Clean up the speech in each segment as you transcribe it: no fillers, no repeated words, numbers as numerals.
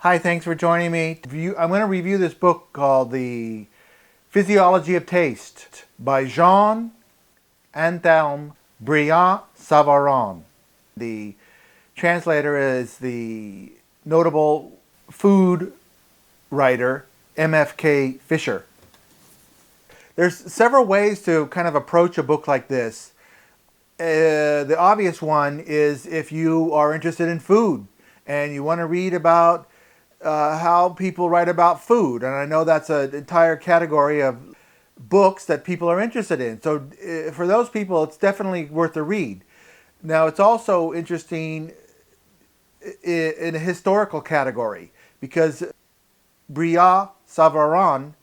Hi, thanks for joining me. I'm going to review this book called The Physiology of Taste by Jean Anthelme Brillat-Savarin. The translator is the notable food writer M.F.K. Fisher. There's several ways to kind of approach a book like this. The obvious one is if you are interested in food and you want to read about how people write about food. And I know that's an entire category of books that people are interested in. So for those people, it's definitely worth a read. Now, it's also interesting in a historical category because Brillat-Savarin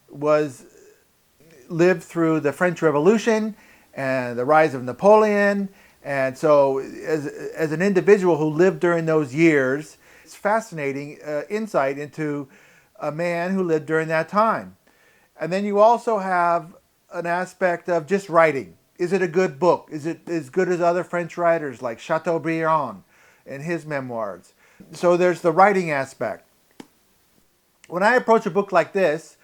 lived through the French Revolution and the rise of Napoleon. And so as an individual who lived during those years, it's fascinating insight into a man who lived during that time. And then you also have an aspect of just writing. Is it a good book? Is it as good as other French writers like Chateaubriand and his memoirs? So there's the writing aspect. When I approach a book like this,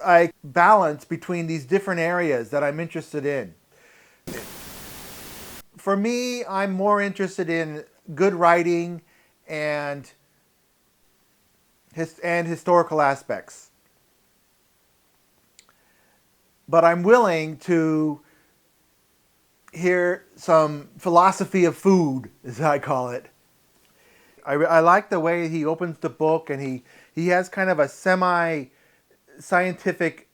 I balance between these different areas that I'm interested in. For me, I'm more interested in good writing and historical aspects. But I'm willing to hear some philosophy of food, as I call it. I like the way he opens the book, and he has kind of a semi-scientific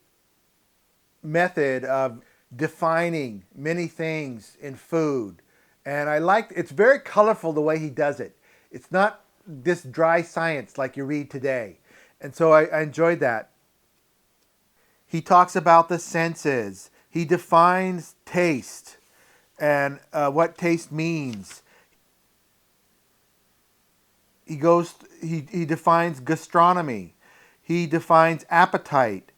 method of defining many things in food. And it's very colorful the way he does it. It's not this dry science like you read today. And so I enjoyed that. He talks about the senses. He defines taste and what taste means. He defines gastronomy. He defines appetite.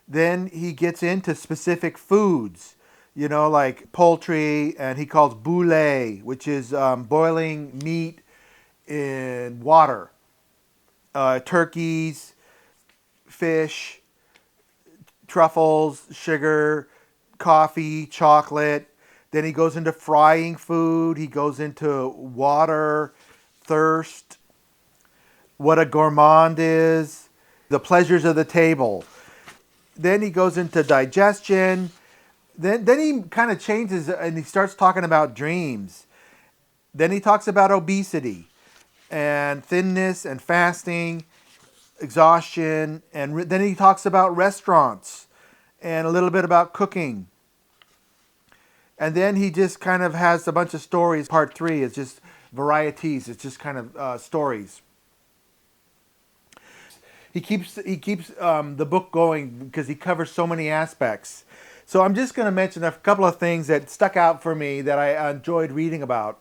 Then he gets into specific foods, like poultry, and he calls boulet, which is boiling meat in water. Turkeys, fish, truffles, sugar, coffee, chocolate. Then he goes into frying food. He goes into water, thirst, what a gourmand is, the pleasures of the table. Then he goes into digestion. Then he kind of changes and he starts talking about dreams. Then he talks about obesity and thinness and fasting, exhaustion. And then he talks about restaurants and a little bit about cooking. And then he just kind of has a bunch of stories. Part 3 is just varieties. It's just kind of stories. He keeps the book going because he covers so many aspects. So I'm just going to mention a couple of things that stuck out for me that I enjoyed reading about.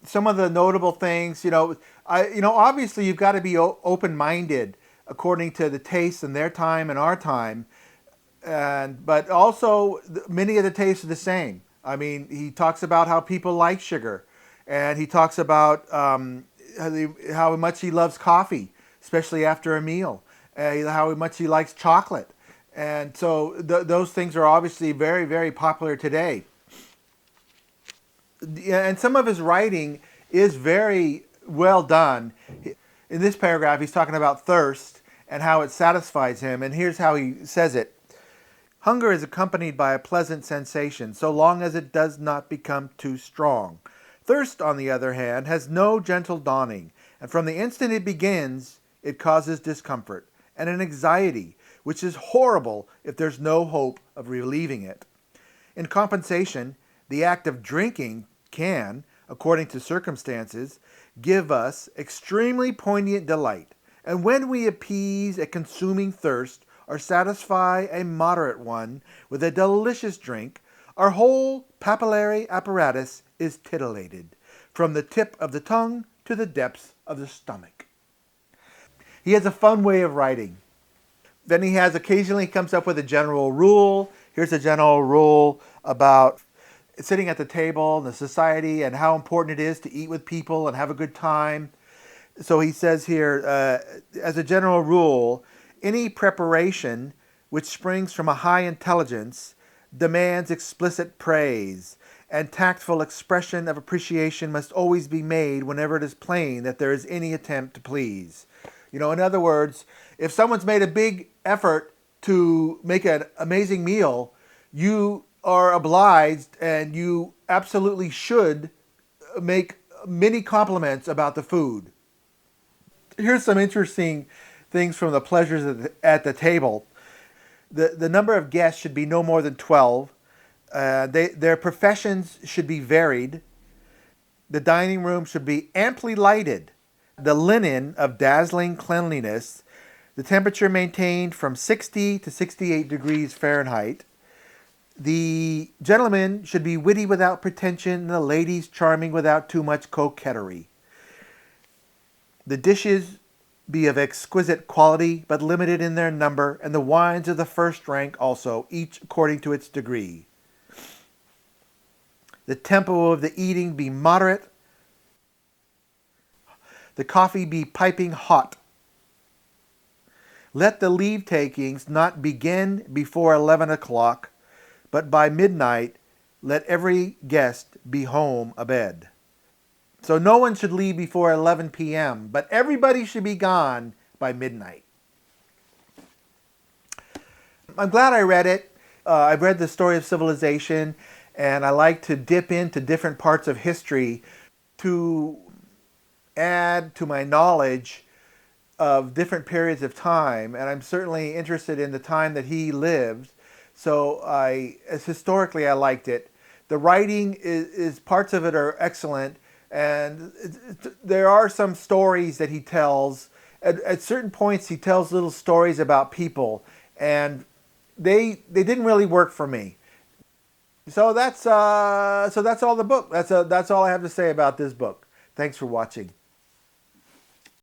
Some of the notable things, obviously you've got to be open-minded according to the tastes in their time and our time, but also many of the tastes are the same. I mean, he talks about how people like sugar, and he talks about how much he loves coffee, especially after a meal, how much he likes chocolate. And so those things are obviously very, very popular today. And some of his writing is very well done. In this paragraph, he's talking about thirst and how it satisfies him. And here's how he says it. Hunger is accompanied by a pleasant sensation, so long as it does not become too strong. Thirst, on the other hand, has no gentle dawning, and from the instant it begins, it causes discomfort and an anxiety, which is horrible if there's no hope of relieving it. In compensation, the act of drinking can, according to circumstances, give us extremely poignant delight, and when we appease a consuming thirst or satisfy a moderate one with a delicious drink, our whole papillary apparatus is titillated, from the tip of the tongue to the depths of the stomach. He has a fun way of writing. Then he occasionally comes up with a general rule. Here's a general rule about sitting at the table, the society, and how important it is to eat with people and have a good time. So he says here, as a general rule, any preparation which springs from a high intelligence demands explicit praise, and tactful expression of appreciation must always be made whenever it is plain that there is any attempt to please. You know, in other words, if someone's made a big effort to make an amazing meal, you are obliged and you absolutely should make many compliments about the food. Here's some interesting things from the pleasures at the table. The number of guests should be no more than 12. Their professions should be varied. The dining room should be amply lighted. The linen of dazzling cleanliness. The temperature maintained from 60 to 68 degrees Fahrenheit. The gentlemen should be witty without pretension, and the ladies charming without too much coquetry. The dishes be of exquisite quality, but limited in their number, and the wines of the first rank also, each according to its degree. The tempo of the eating be moderate. The coffee be piping hot. Let the leave-takings not begin before 11 o'clock, but by midnight let every guest be home abed. So no one should leave before 11 p.m., but everybody should be gone by midnight. I'm glad I read it. I've read the story of civilization, and I like to dip into different parts of history to add to my knowledge of different periods of time. And I'm certainly interested in the time that he lived. So historically, I liked it. The writing is parts of it are excellent. And there are some stories that he tells. At certain points, he tells little stories about people, and they didn't really work for me. So that's all the book. That's all I have to say about this book. Thanks for watching.